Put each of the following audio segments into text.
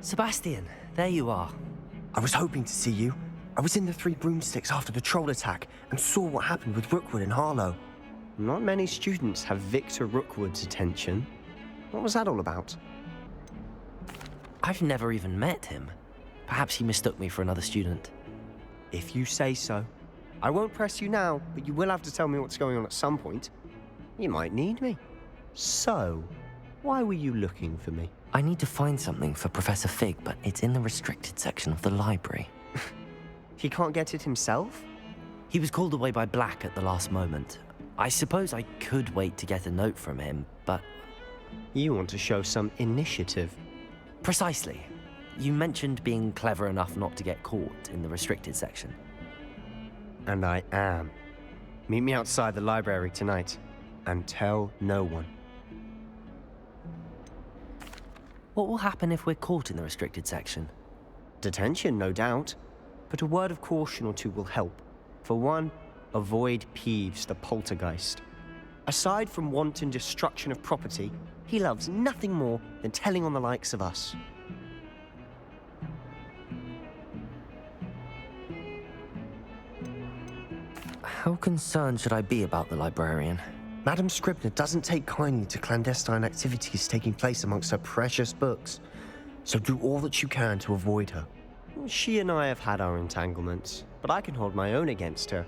Sebastian, there you are. I was hoping to see you. I was in the Three Broomsticks after the troll attack and saw what happened with Rookwood and Harlow. Not many students have Victor Rookwood's attention. What was that all about? I've never even met him. Perhaps he mistook me for another student. If you say so. I won't press you now, but you will have to tell me what's going on at some point. You might need me. So, why were you looking for me? I need to find something for Professor Fig, but it's in the restricted section of the library. He can't get it himself? He was called away by Black at the last moment. I suppose I could wait to get a note from him, but... You want to show some initiative. Precisely. You mentioned being clever enough not to get caught in the restricted section. And I am. Meet me outside the library tonight, and tell no one. What will happen if we're caught in the restricted section? Detention, no doubt. But a word of caution or two will help. For one, avoid Peeves, the poltergeist. Aside from wanton destruction of property, he loves nothing more than telling on the likes of us. How concerned should I be about the librarian? Madam Scribner doesn't take kindly to clandestine activities taking place amongst her precious books, so do all that you can to avoid her. She and I have had our entanglements, but I can hold my own against her.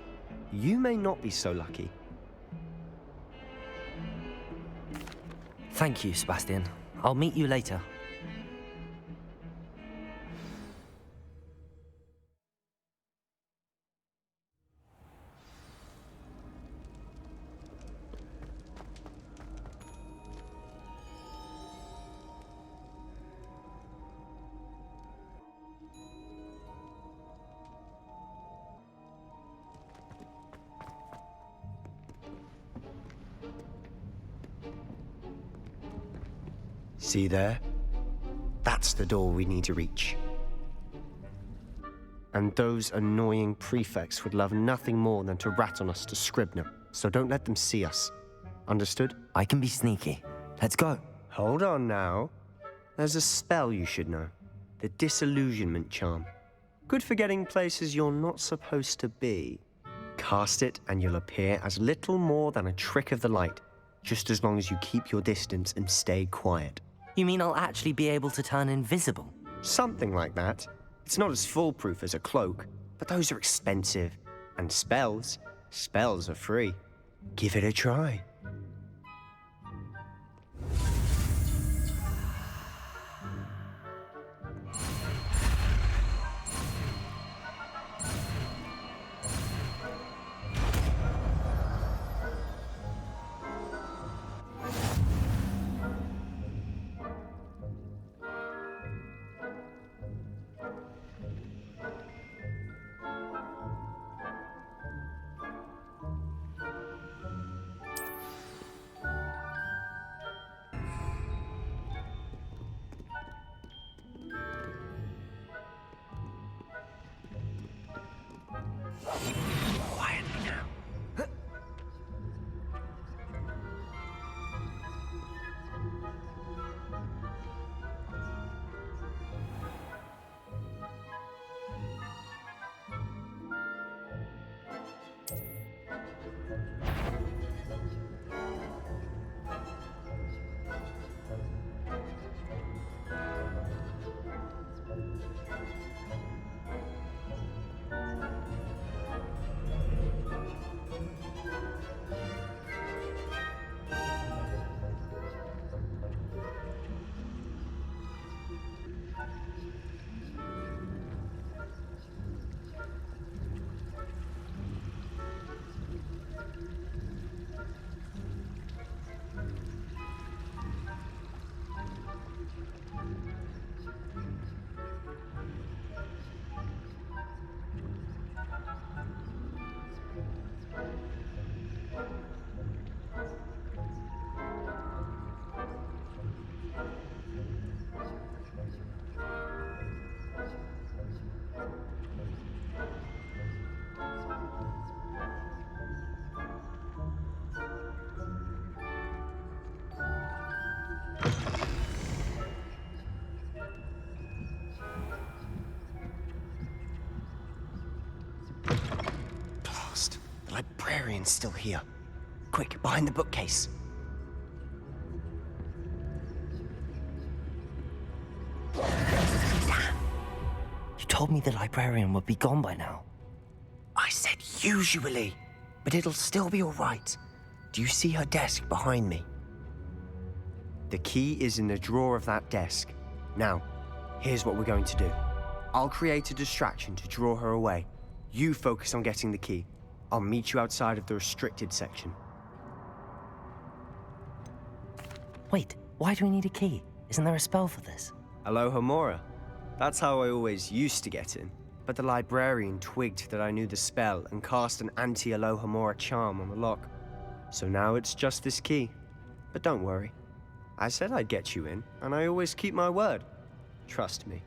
You may not be so lucky. Thank you, Sebastian. I'll meet you later. See there? That's the door we need to reach. And those annoying prefects would love nothing more than to rat on us to Scribner, so don't let them see us. Understood? I can be sneaky. Let's go. Hold on now. There's a spell you should know. The Disillusionment Charm. Good for getting places you're not supposed to be. Cast it and you'll appear as little more than a trick of the light, just as long as you keep your distance and stay quiet. You mean I'll actually be able to turn invisible? Something like that. It's not as foolproof as a cloak, but those are expensive. And spells are free. Give it a try. librarian's still here. Quick, behind the bookcase. Damn! You told me the librarian would be gone by now. I said usually, but it'll still be all right. Do you see her desk behind me? The key is in the drawer of that desk. Now, here's what we're going to do. I'll create a distraction to draw her away. You focus on getting the key. I'll meet you outside of the restricted section. Wait, why do we need a key? Isn't there a spell for this? Alohomora. That's how I always used to get in. But the librarian twigged that I knew the spell and cast an anti-Alohomora charm on the lock. So now it's just this key. But don't worry. I said I'd get you in, and I always keep my word. Trust me.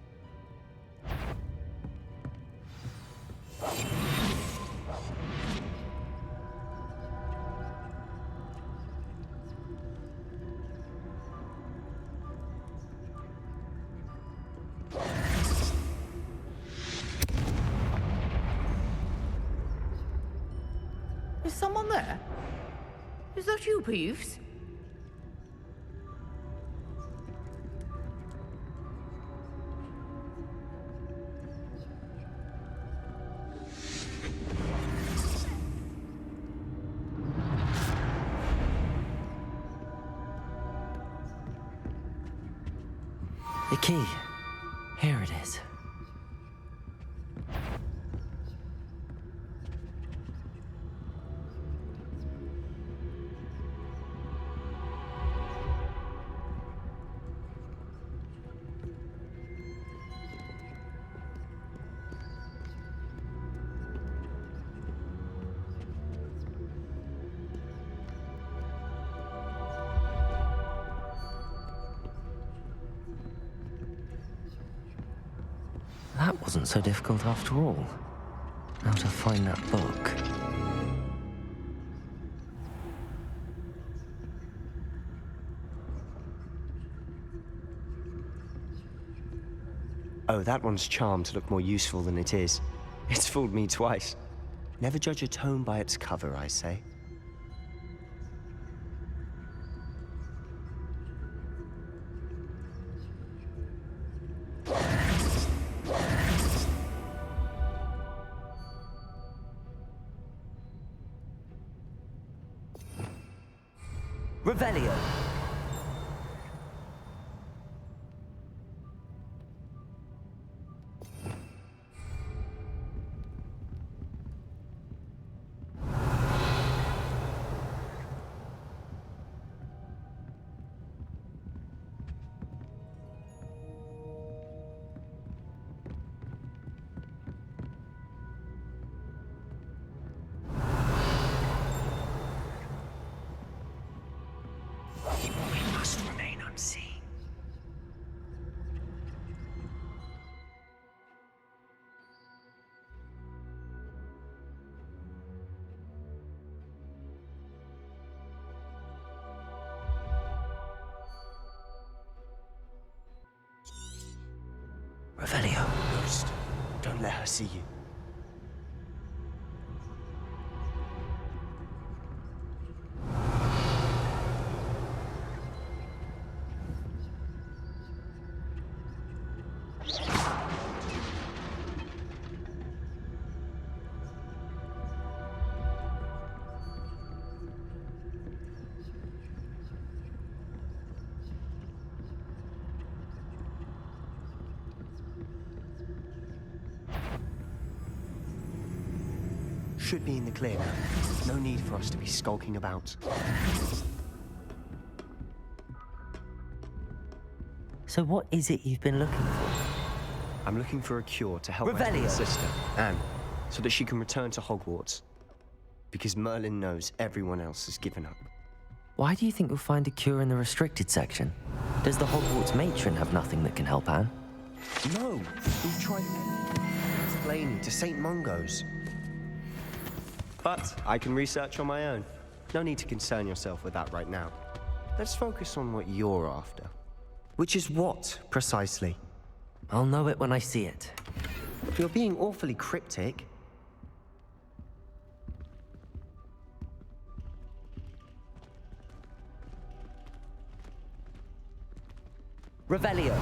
Is someone there? Is that you, Peeves? The key. Here it is. That wasn't so difficult after all. Now to find that book. Oh, that one's charmed to look more useful than it is. It's fooled me twice. Never judge a tome by its cover, I say. Revelio! Revelio. Ghost, don't let her see you. Should be in the clear now. No need for us to be skulking about. So what is it you've been looking for? I'm looking for a cure to help my Revelio. little sister, Anne, so that she can return to Hogwarts. Because Merlin knows everyone else has given up. Why do you think you'll find a cure in the restricted section? Does the Hogwarts matron have nothing that can help Anne? No, we've tried explaining to St. Mungo's. But I can research on my own. No need to concern yourself with that right now. Let's focus on what you're after. Which is what, precisely? I'll know it when I see it. You're being awfully cryptic. Revelio.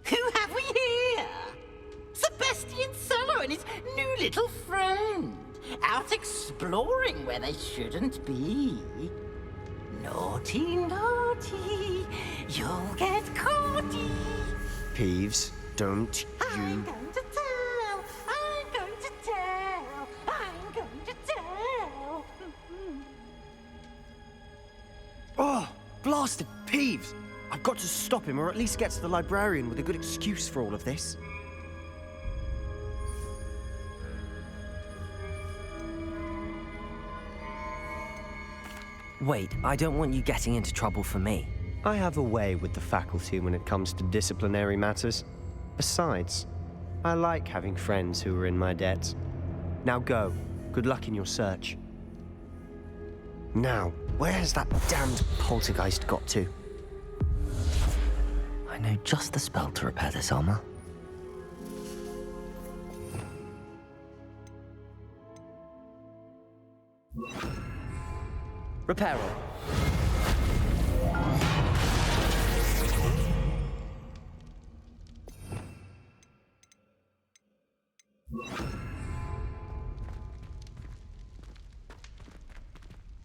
Who have we here? Sebastian Sallow and his new little friend, out exploring where they shouldn't be. Naughty, naughty, you'll get caughty. Peeves, don't I'm you... going to tell, I'm going to tell, I'm going to tell. Oh, blasted Peeves! I've got to stop him, or at least get to the librarian with a good excuse for all of this. Wait, I don't want you getting into trouble for me. I have a way with the faculty when it comes to disciplinary matters. Besides, I like having friends who are in my debt. Now go. Good luck in your search. Now, where has that damned poltergeist got to? I know just the spell to repair this armor. Reparo.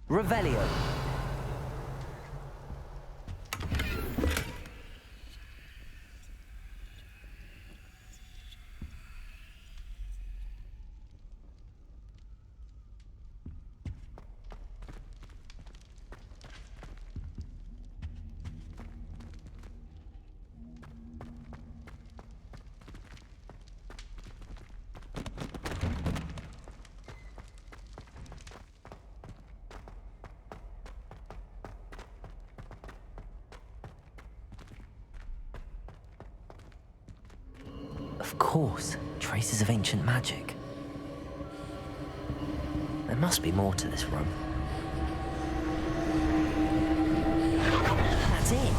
Revelio. Of course, traces of ancient magic. There must be more to this room. That's it!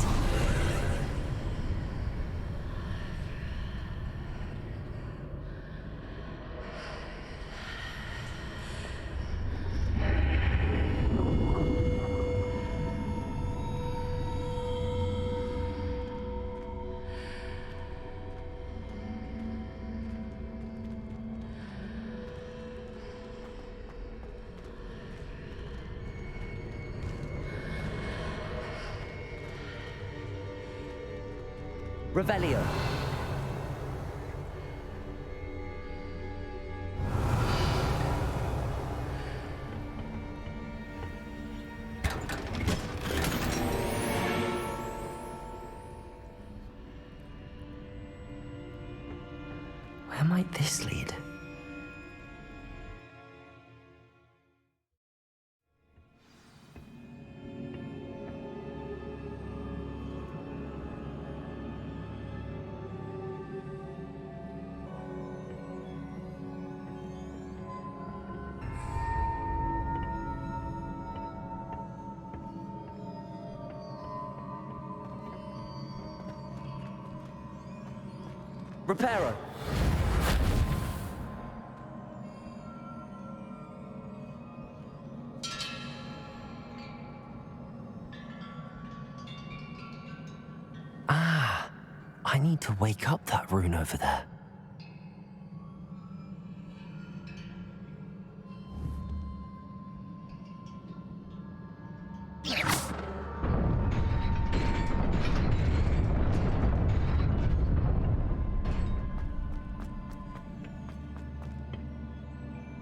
Revelio. Where might this lead? Reparo. Ah, I need to wake up that rune over there.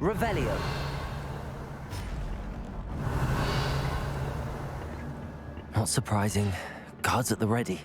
Revelio. Not surprising. Cards at the ready.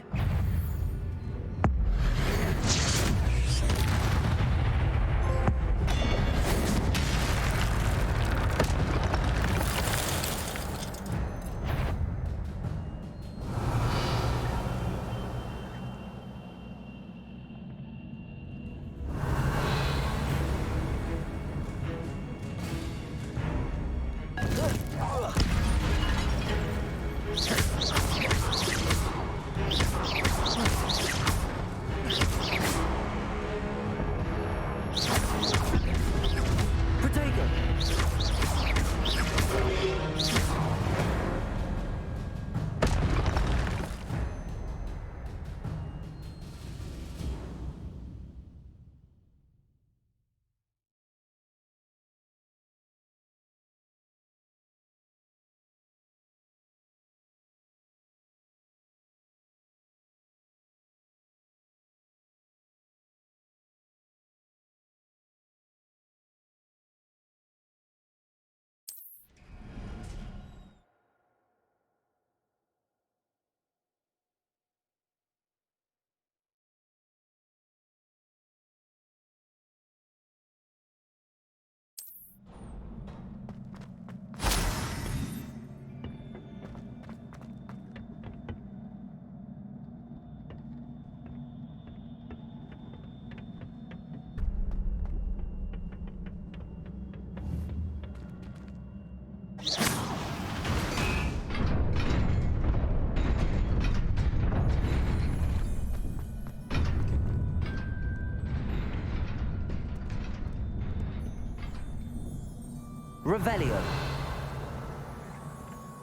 Revelio.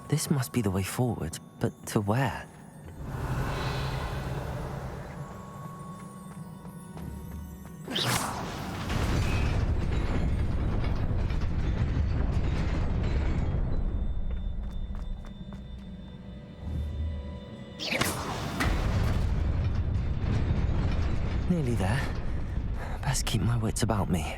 This must be the way forward, but to where? Nearly there. Best keep my wits about me.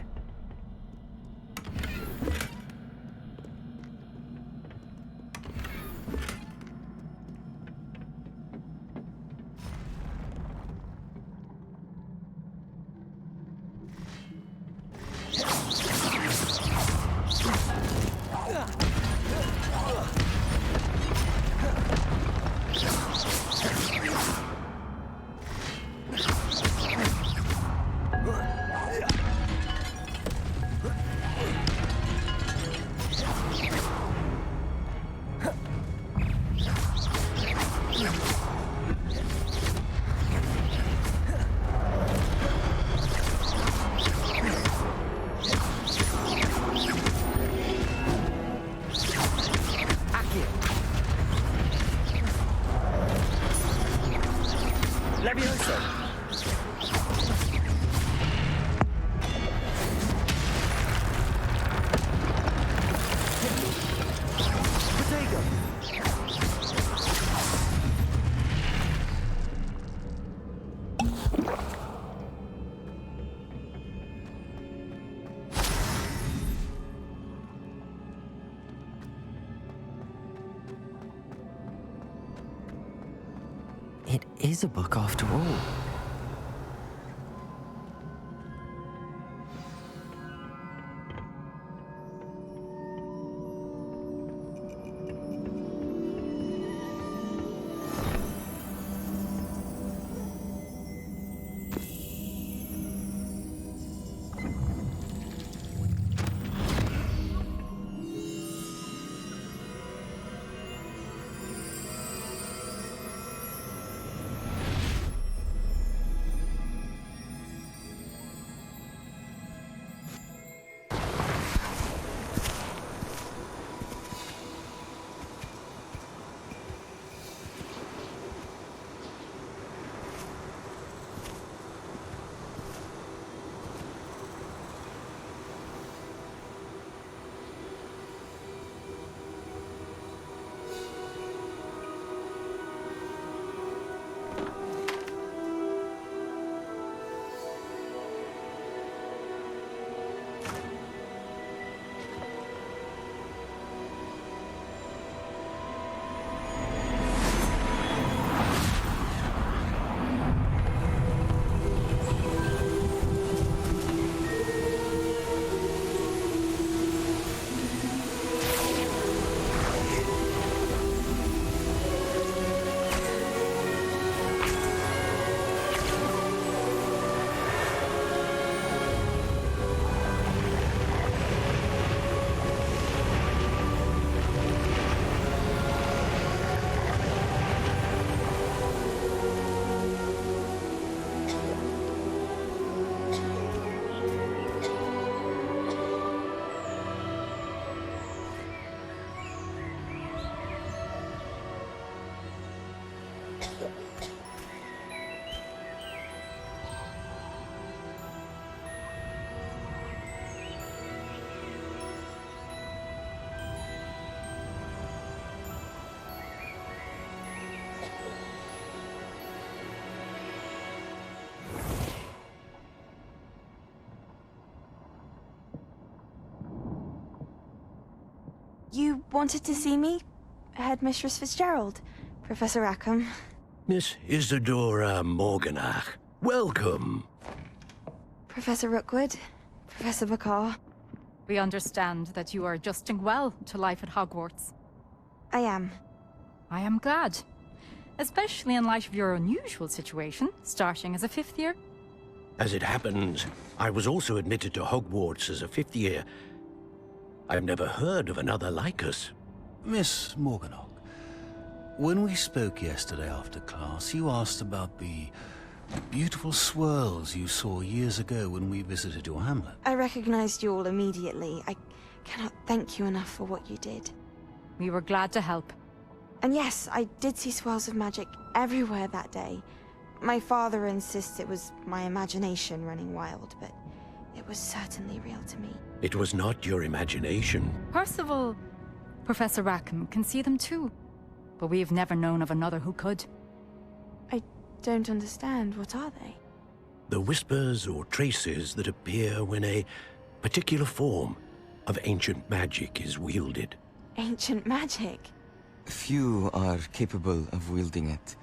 It is a book after all. You wanted to see me? Headmistress Fitzgerald, Professor Rackham. Miss Isadora Morganach, welcome. Professor Rookwood, Professor Bakar. We understand that you are adjusting well to life at Hogwarts. I am. I am glad. Especially in light of your unusual situation, starting as a 5th year. As it happens, I was also admitted to Hogwarts as a 5th year. I've never heard of another like us. Miss Morganach, when we spoke yesterday after class, you asked about the beautiful swirls you saw years ago when we visited your hamlet. I recognized you all immediately. I cannot thank you enough for what you did. We were glad to help. And yes, I did see swirls of magic everywhere that day. My father insists it was my imagination running wild, but it was certainly real to me. It was not your imagination. Percival, Professor Rackham can see them too. But we have never known of another who could. I don't understand. What are they? The whispers or traces that appear when a particular form of ancient magic is wielded. Ancient magic? Few are capable of wielding it.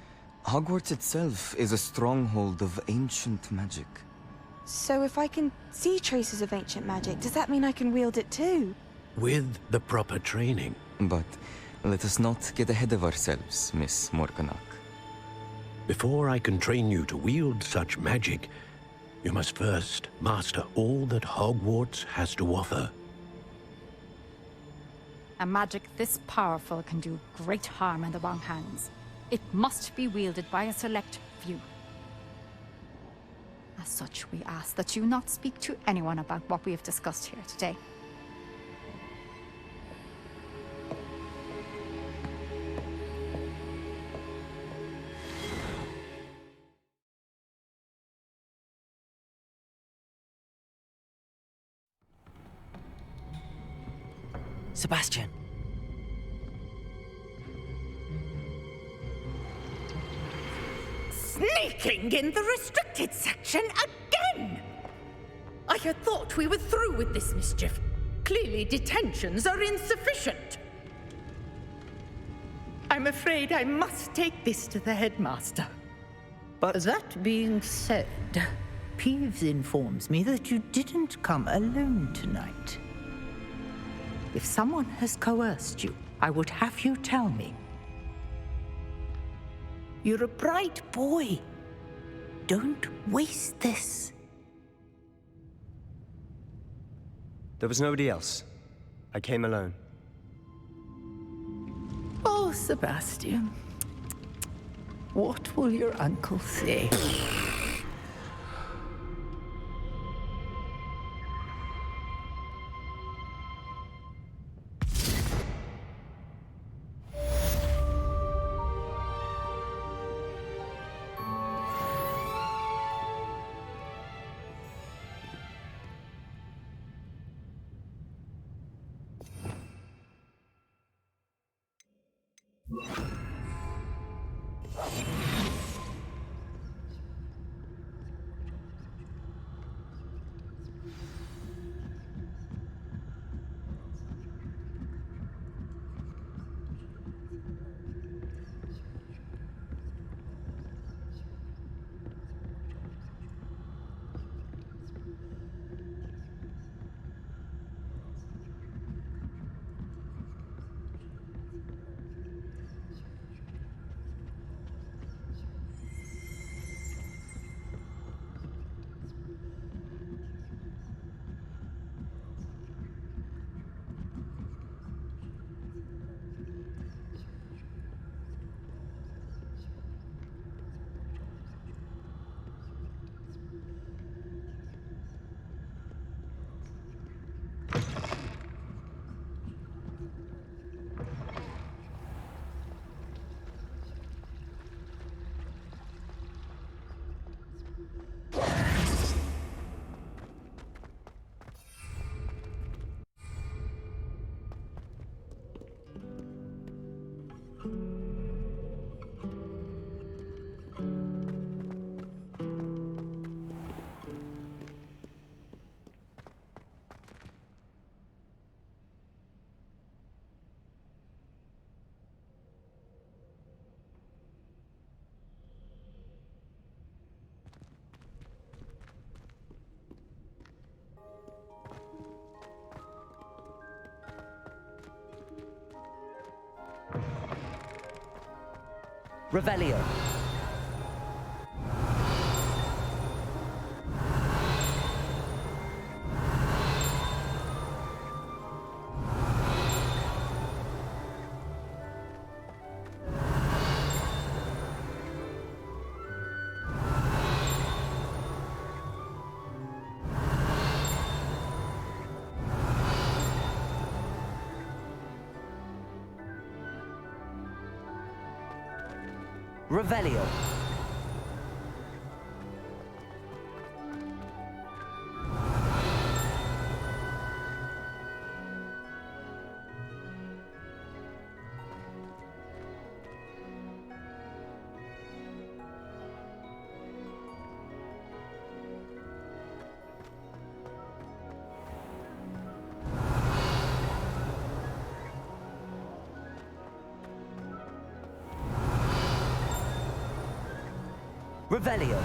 Hogwarts itself is a stronghold of ancient magic. So if I can see traces of ancient magic, does that mean I can wield it too? With the proper training. But let us not get ahead of ourselves, Miss Morganach. Before I can train you to wield such magic, you must first master all that Hogwarts has to offer. A magic this powerful can do great harm in the wrong hands. It must be wielded by a select few. As such, we ask that you not speak to anyone about what we have discussed here today. Sebastian! Sneaking in the restricted section again! I had thought we were through with this mischief. Clearly detentions are insufficient. I'm afraid I must take this to the headmaster. But That being said, Peeves informs me that you didn't come alone tonight. If someone has coerced you, I would have you tell me. You're a bright boy. Don't waste this. there was nobody else. I came alone. Oh, Sebastian. What will your uncle say? Revelio. Revelio. Revelio.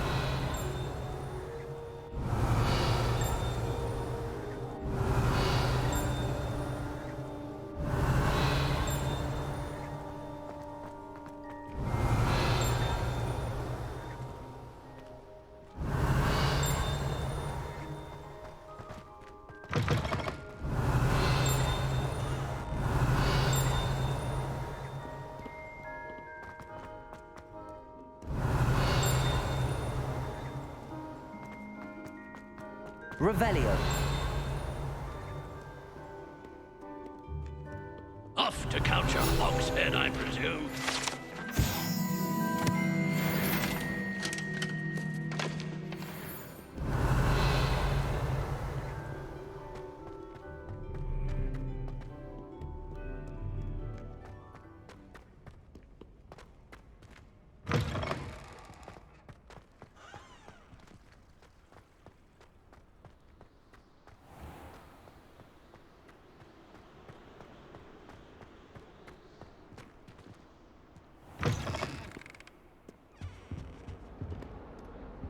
Revelio. Off to count your hog's head, I presume.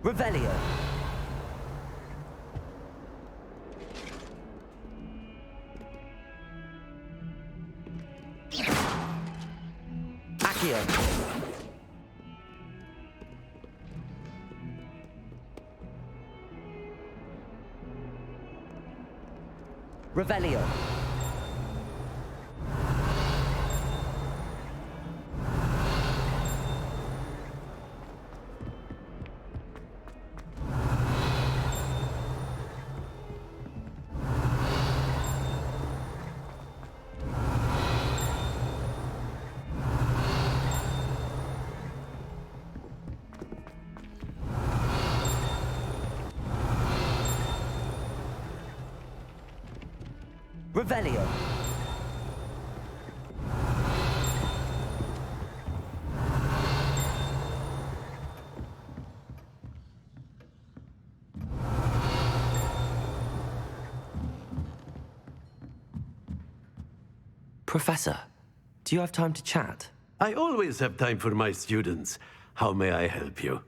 Revelio. Accio. Revelio. Revelio. Professor, do you have time to chat? I always have time for my students. How may I help you?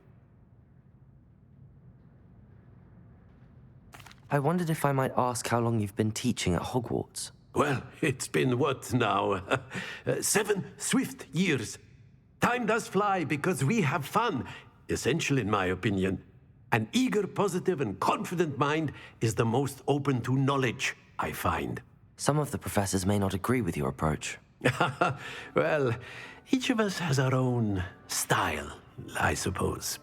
I wondered if I might ask how long you've been teaching at Hogwarts. Well, it's been what now? 7 swift years. Time does fly because we have fun, essential in my opinion. An eager, positive, and confident mind is the most open to knowledge, I find. Some of the professors may not agree with your approach. Well, each of us has our own style, I suppose.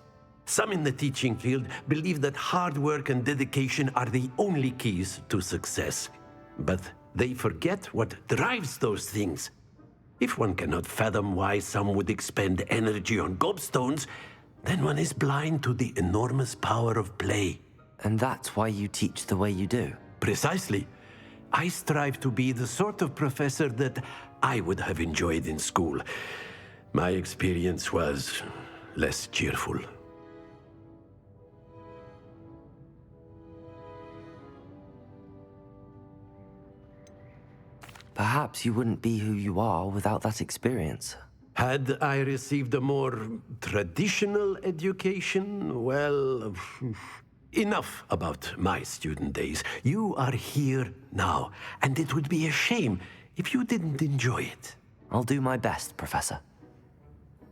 Some in the teaching field believe that hard work and dedication are the only keys to success. But they forget what drives those things. If one cannot fathom why some would expend energy on gobstones, then one is blind to the enormous power of play. And that's why you teach the way you do? Precisely. I strive to be the sort of professor that I would have enjoyed in school. My experience was less cheerful. Perhaps you wouldn't be who you are without that experience. Had I received a more traditional education, well, enough about my student days. You are here now, and it would be a shame if you didn't enjoy it. I'll do my best, Professor.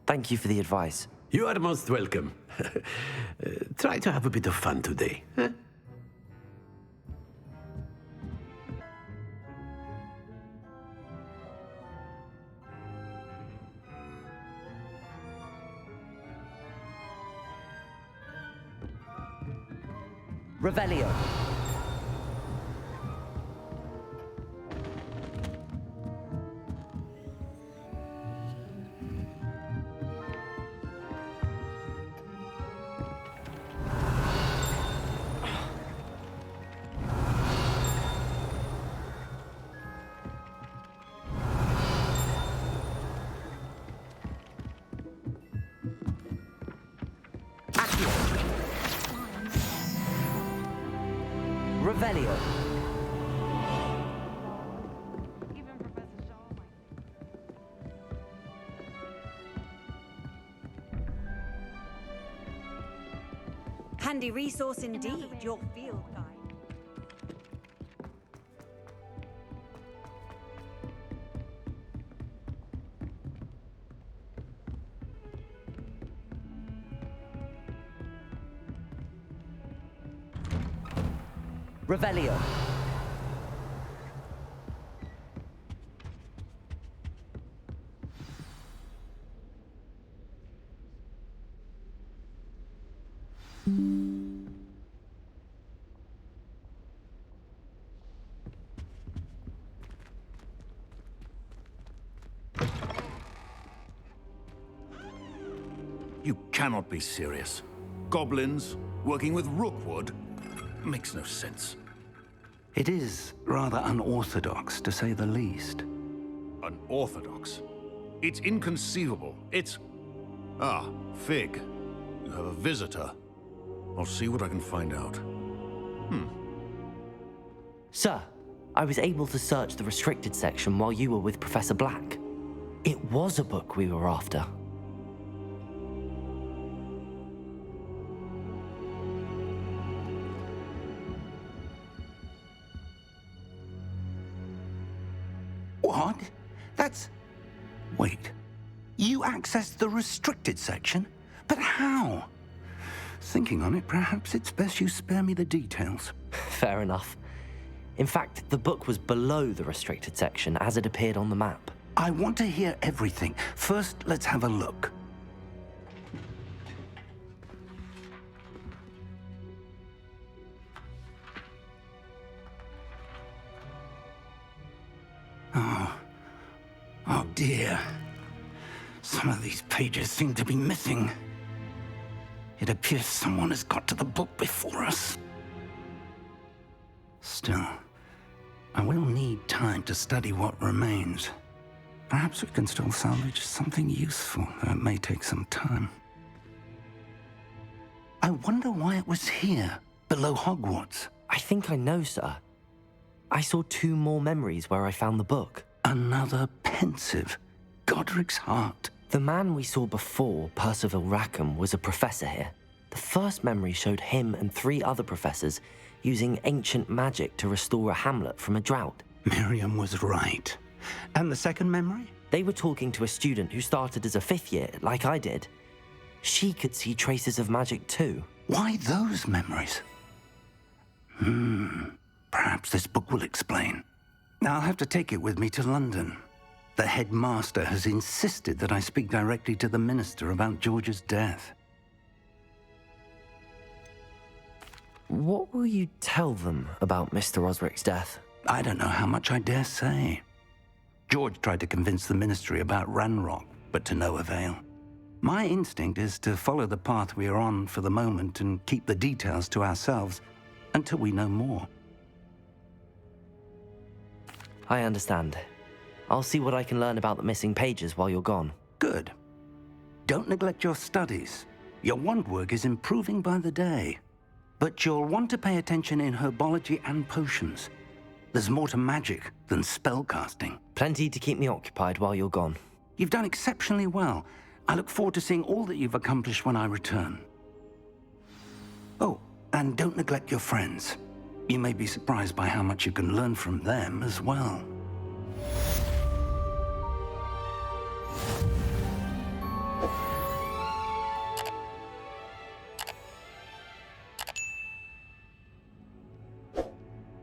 Thank you for the advice. You are most welcome. Try to have a bit of fun today. Huh? Revelio. Revelio. Handy resource indeed, your field guide. Revelio. You cannot be serious. Goblins working with Rookwood? Makes no sense. It is rather unorthodox, to say the least. Unorthodox? It's inconceivable. It's... Ah, Fig. You have a visitor. I'll see what I can find out. Sir, I was able to search the restricted section while you were with Professor Black. It was a book we were after. What? That's... Wait. You accessed the restricted section? But how? Thinking on it, perhaps it's best you spare me the details. Fair enough. In fact, the book was below the restricted section as it appeared on the map. I want to hear everything. First, let's have a look. Oh dear. Some of these pages seem to be missing. It appears someone has got to the book before us. Still, I will need time to study what remains. Perhaps we can still salvage something useful, though it may take some time. I wonder why it was here, below Hogwarts. I think I know, sir. I saw 2 more memories where I found the book. Another Pensieve. Godric's heart. The man we saw before, Percival Rackham, was a professor here. The first memory showed him and 3 other professors using ancient magic to restore a hamlet from a drought. Miriam was right. And the second memory? They were talking to a student who started as a 5th year, like I did. She could see traces of magic too. Why those memories? Perhaps this book will explain. I'll have to take it with me to London. The headmaster has insisted that I speak directly to the minister about George's death. What will you tell them about Mr. Osric's death? I don't know how much I dare say. George tried to convince the ministry about Ranrock, but to no avail. My instinct is to follow the path we are on for the moment and keep the details to ourselves until we know more. I understand. I'll see what I can learn about the missing pages while you're gone. Good. Don't neglect your studies. Your wand work is improving by the day. But you'll want to pay attention in herbology and potions. There's more to magic than spellcasting. Plenty to keep me occupied while you're gone. You've done exceptionally well. I look forward to seeing all that you've accomplished when I return. Oh, and don't neglect your friends. You may be surprised by how much you can learn from them as well.